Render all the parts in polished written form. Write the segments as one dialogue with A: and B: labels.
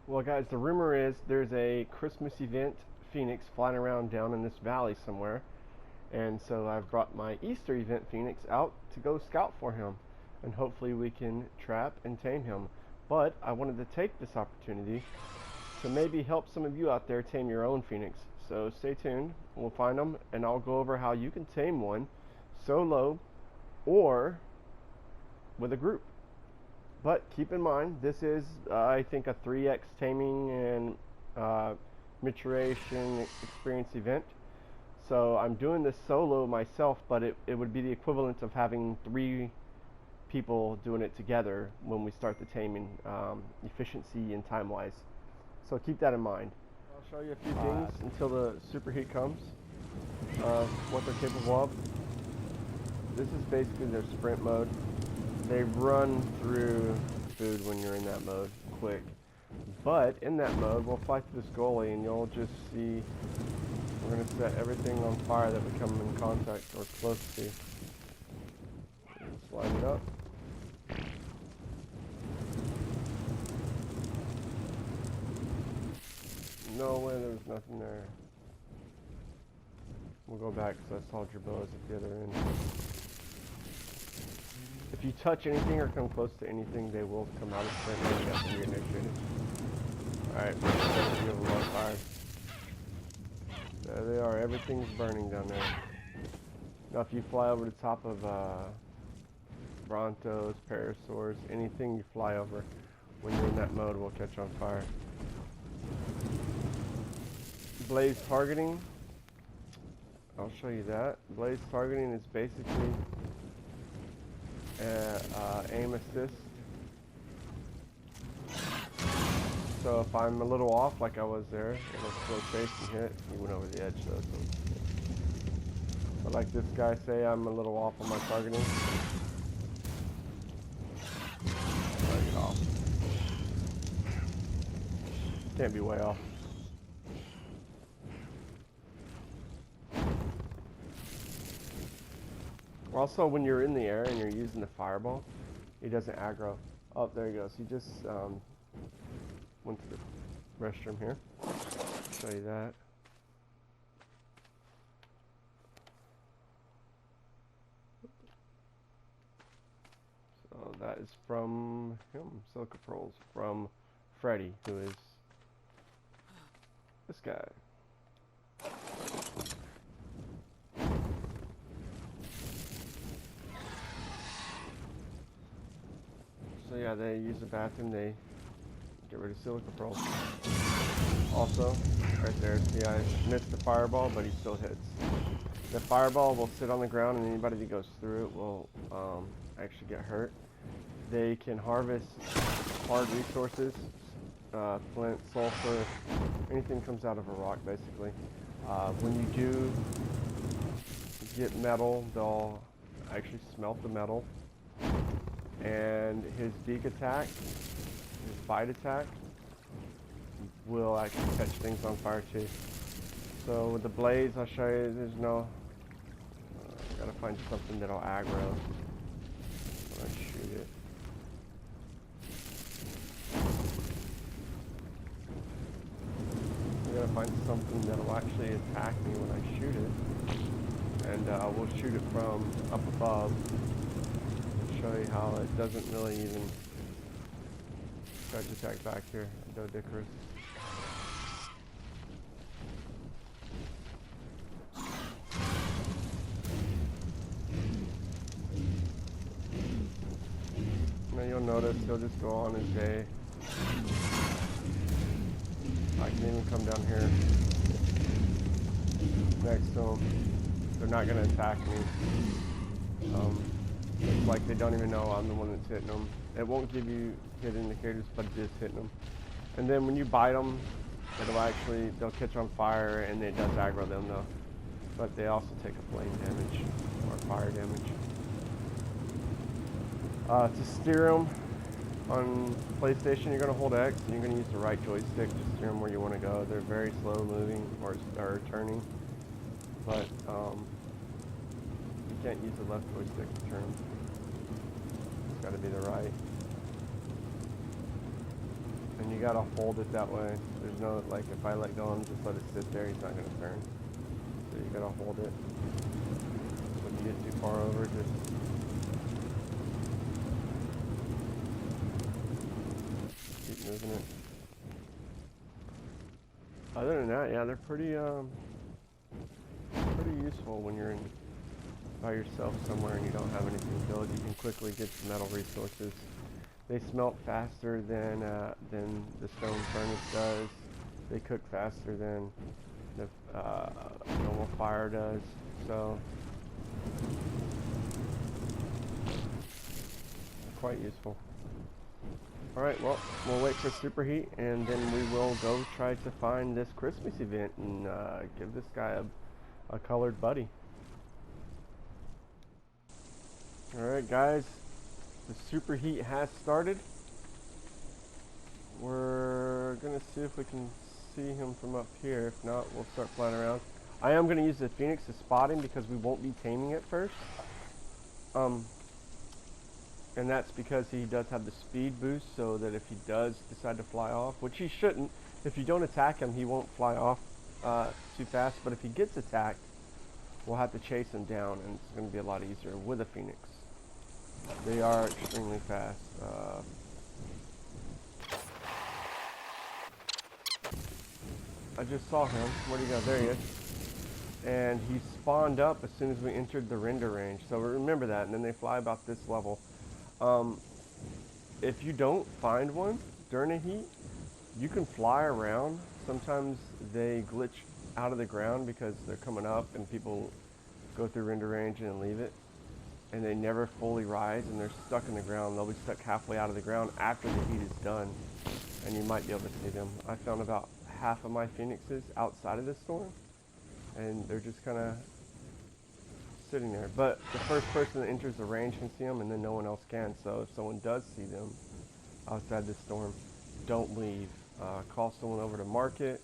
A: Well, guys, the rumor is there's a Christmas event Phoenix flying around down in this valley somewhere, and so I've brought my Easter event Phoenix out to go scout for him, and hopefully we can trap and tame him. But I wanted to take this opportunity to maybe help some of you out there tame your own Phoenix. So stay tuned. We'll find them, and I'll go over how you can tame one solo or with a group. But keep in mind, this is, I think, a 3x taming and maturation experience event. So I'm doing this solo myself, but it would be the equivalent of having 3 people doing it together when we start the taming, efficiency and time-wise. So keep that in mind. I'll show you a few things until the superheat comes, what they're capable of. This is basically their sprint mode. They run through food when you're in that mode, quick. But in that mode, we'll fly through this gully and you'll just see we're going to set everything on fire that we come in contact or close to. Slide it up. No way, there was nothing there. We'll go back because I saw your bows at the other end. If you touch anything or come close to anything, they will come out of sprint mode after you initiate it. Alright, you have a lot of fire. There they are, everything's burning down there. Now if you fly over the top of Brontos, Parasaurs, anything you fly over, when you're in that mode will catch on fire. Blaze targeting, I'll show you that. Blaze targeting is basically aim assist. So if I'm a little off like I was there, it'll still chase and hit. He went over the edge though. So. But like this guy, say I'm a little off on my targeting. Target off. Can't be way off. Also, when you're in the air and you're using the fireball, he doesn't aggro. Oh, there he goes. He just went to the restroom here. Show you that. So that is from him, Silica Pearls, from Freddy, who is this guy. So yeah, they use the bathroom, they get rid of Silica Pearls. Also, right there, see I missed the fireball, but he still hits. The fireball will sit on the ground and anybody that goes through it will actually get hurt. They can harvest hard resources, flint, sulfur, anything comes out of a rock basically. When you do get metal, they'll actually smelt the metal. And his beak attack, his bite attack, will actually catch things on fire too. So with the blaze, I'll show you, there's no, gotta find something that'll aggro when I shoot it. I gotta find something that'll actually attack me when I shoot it. And we'll shoot it from up above. Show you how it doesn't really even try to attack back here. Dodicarus. Now you'll notice he'll just go on his day. I can even come down here next to him. They're not going to attack me. It's like they don't even know I'm the one that's hitting them. It won't give you hit indicators, but it is hitting them. And then when you bite them, they'll catch on fire, and it does aggro them though. But they also take a flame damage or fire damage. To steer them on PlayStation, you're going to hold X, and you're going to use the right joystick to steer them where you want to go. They're very slow moving or turning, but you can't use the left joystick to turn them. It's got to be the right. And you gotta hold it that way. There's no, like, if I let go and just let it sit there, he's not gonna turn. So you gotta hold it. When you get too far over, just keep moving it. Other than that, yeah, they're pretty useful when you're by yourself somewhere and you don't have anything to build. You can quickly get some metal resources. They smelt faster than the stone furnace does. They cook faster than the normal fire does. So quite useful. Alright, well, we'll wait for superheat and then we will go try to find this Christmas event and give this guy a colored buddy. Alright guys, the superheat has started. We're gonna see if we can see him from up here. If not, we'll start flying around. I am gonna use the Phoenix to spot him because we won't be taming it first. And that's because he does have the speed boost, so that if he does decide to fly off, which he shouldn't, if you don't attack him, he won't fly off too fast. But if he gets attacked, we'll have to chase him down, and it's going to be a lot easier with a Phoenix. They are extremely fast. I just saw him. Where'd he go? There he is. And he spawned up as soon as we entered the render range. So remember that, and then they fly about this level. If you don't find one during a heat, you can fly around. Sometimes they glitch out of the ground because they're coming up and people go through render range and then leave it. And they never fully rise and they're stuck in the ground. They'll be stuck halfway out of the ground after the heat is done. And you might be able to see them. I found about half of my Phoenixes outside of this storm. And they're just kind of sitting there. But the first person that enters the range can see them, and then no one else can. So if someone does see them outside this storm, don't leave. Call someone over to mark it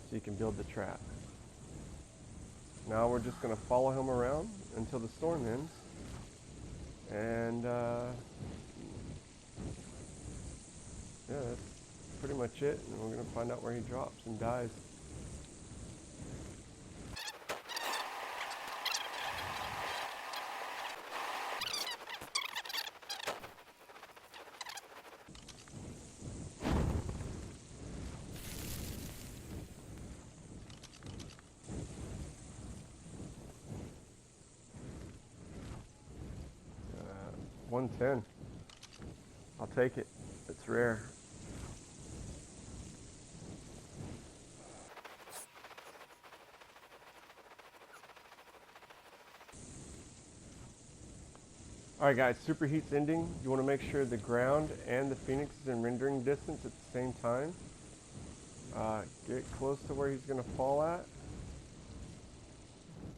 A: so you can build the trap. Now we're just going to follow him around until the storm ends. And yeah, that's pretty much it. And we're going to find out where he drops and dies. Uh, 110. I'll take it. It's rare. Alright guys, superheat's ending. You want to make sure the ground and the Phoenix is in rendering distance at the same time. Get close to where he's going to fall at.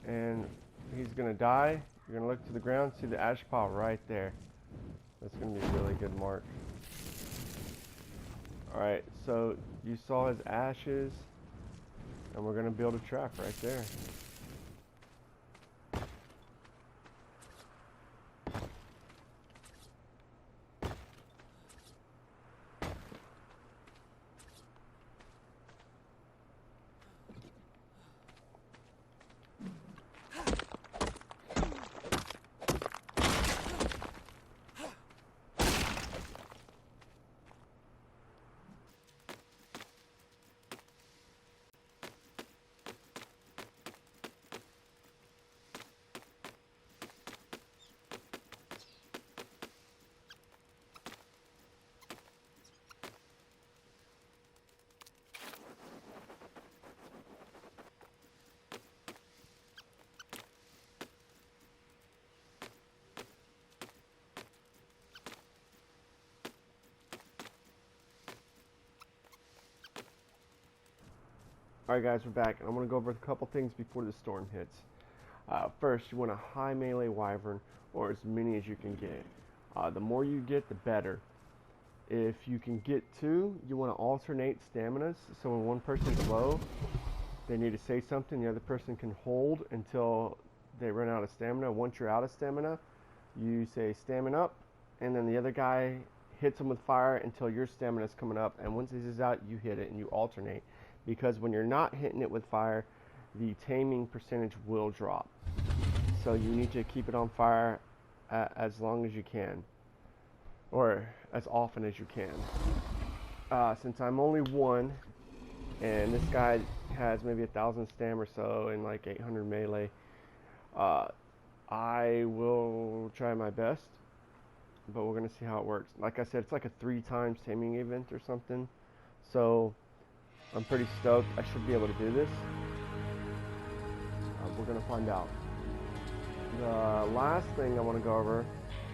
A: And he's going to die. You're going to look to the ground, see the ash pile right there. That's going to be a really good mark. Alright, so you saw his ashes. And we're going to build a trap right there. Alright guys, we're back, and I'm going to go over a couple things before the storm hits. First, you want a high melee wyvern, or as many as you can get. The more you get, the better. If you can get two, you want to alternate staminas, so when one person's low, they need to say something, the other person can hold until they run out of stamina. Once you're out of stamina, you say stamina up, and then the other guy hits him with fire until your stamina is coming up, and once it is out, you hit it and you alternate. Because when you're not hitting it with fire, the taming percentage will drop. So you need to keep it on fire as long as you can, or as often as you can. Since I'm only 1, and this guy has maybe 1,000 stam or so and like 800 melee, I will try my best, but we're gonna see how it works. Like I said, it's like a 3 times taming event or something, so I'm pretty stoked. I should be able to do this. We're gonna find out. The last thing I want to go over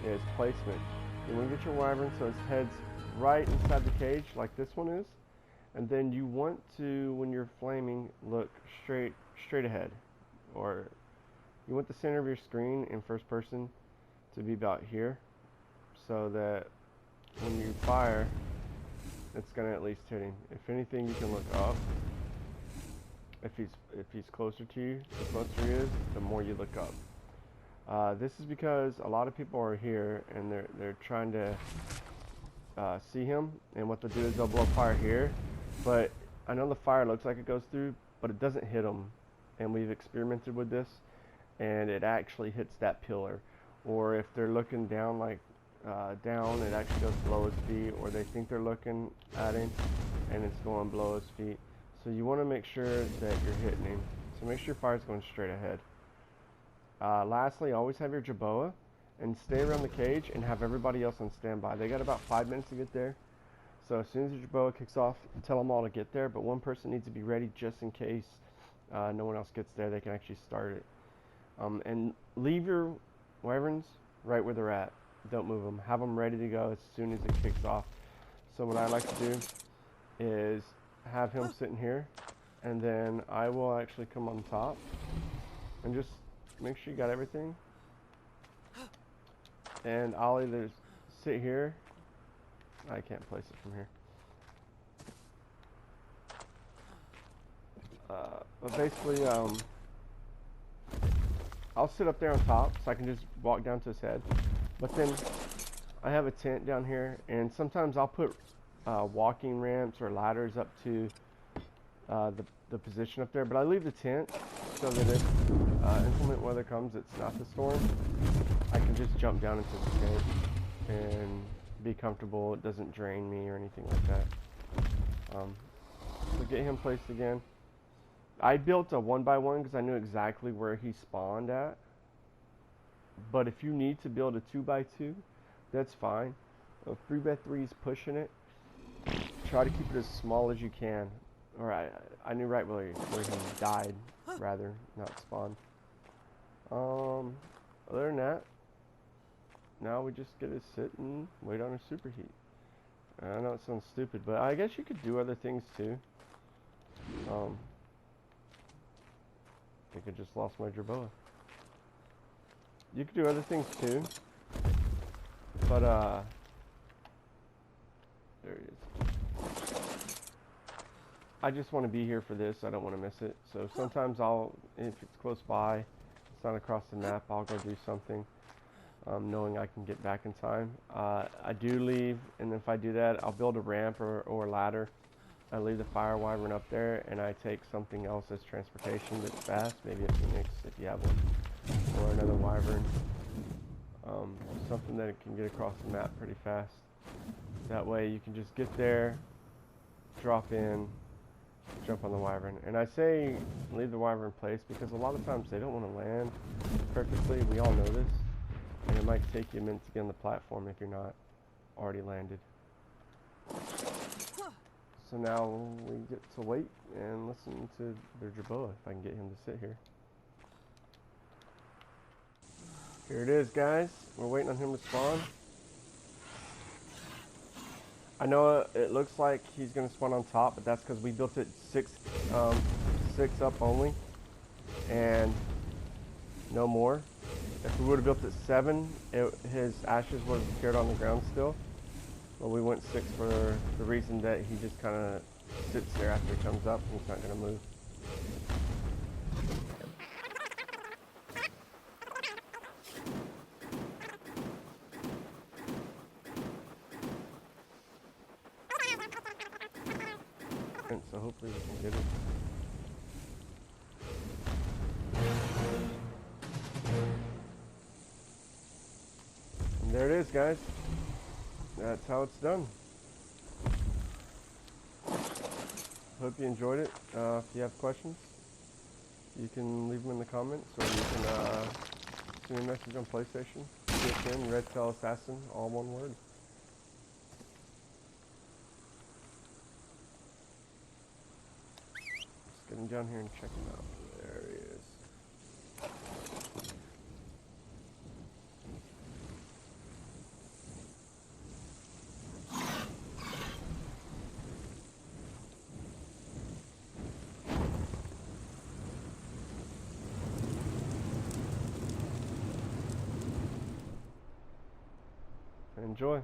A: is placement. You want to get your wyvern so its head's right inside the cage like this one is, and then you want to, when you're flaming, look straight ahead, or you want the center of your screen in first person to be about here, so that when you fire, it's gonna at least hit him. If anything, you can look up. If he's closer to you, the closer he is, the more you look up. This is because a lot of people are here and they're trying to see him, and what they'll do is they'll blow fire here. But I know the fire looks like it goes through, but it doesn't hit them. And we've experimented with this, and it actually hits that pillar. Or if they're looking down, like down, it actually goes below his feet. Or they think they're looking at him, and it's going below his feet. So you want to make sure that you're hitting him. So make sure your fire's going straight ahead. Lastly, always have your Jerboa and stay around the cage and have everybody else on standby. They got about 5 minutes to get there. So as soon as your Jerboa kicks off, tell them all to get there, but one person needs to be ready just in case no one else gets there. They can actually start it. And leave your wyverns right where they're at. Don't move them. Have them ready to go as soon as it kicks off. So what I like to do is have him sitting here, and then I will actually come on top and just make sure you got everything, and I'll either sit here. I can't place it from here, but basically I'll sit up there on top so I can just walk down to his head. But then I have a tent down here, and sometimes I'll put walking ramps or ladders up to the position up there, but I leave the tent so that if inclement weather comes, it's not the storm, I can just jump down into the tent and be comfortable. It doesn't drain me or anything like that. So get him placed again. I built a 1x1 because I knew exactly where he spawned at, but if you need to build a 2x2, that's fine. A 3x3 is pushing it. Try to keep it as small as you can. Alright, I knew right where he died, rather, not spawned. Other than that, now we just get to sit and wait on a superheat. I know it sounds stupid, but I guess you could do other things too. I think I just lost my Jerboa. You could do other things too, but there he is. I just want to be here for this. I don't want to miss it. So sometimes if it's close by, it's not across the map, I'll go do something, knowing I can get back in time. I do leave, and if I do that, I'll build a ramp or a ladder. I leave the fire wyvern up there, and I take something else as transportation that's fast, maybe a phoenix if you have one, or another wyvern. Something that can get across the map pretty fast. That way you can just get there, drop in, jump on the wyvern. And I say leave the wyvern in place because a lot of times they don't want to land perfectly. We all know this. And it might take you a minute to get on the platform if you're not already landed. So now we get to wait and listen to their Jerboa, if I can get him to sit here. Here it is, guys. We're waiting on him to spawn. I know it looks like he's going to spawn on top, but that's because we built it six up only, and no more. If we would have built it 7, his ashes would have appeared on the ground still. But we went 6 for the reason that he just kind of sits there after he comes up and he's not going to move. so hopefully we can get it. And there it is, guys. That's how it's done. Hope you enjoyed it. If you have questions, you can leave them in the comments, or you can send me a message on PlayStation. PSN, Red Tail Assassin, all one word. Just getting down here and checking out. There he is. Enjoy.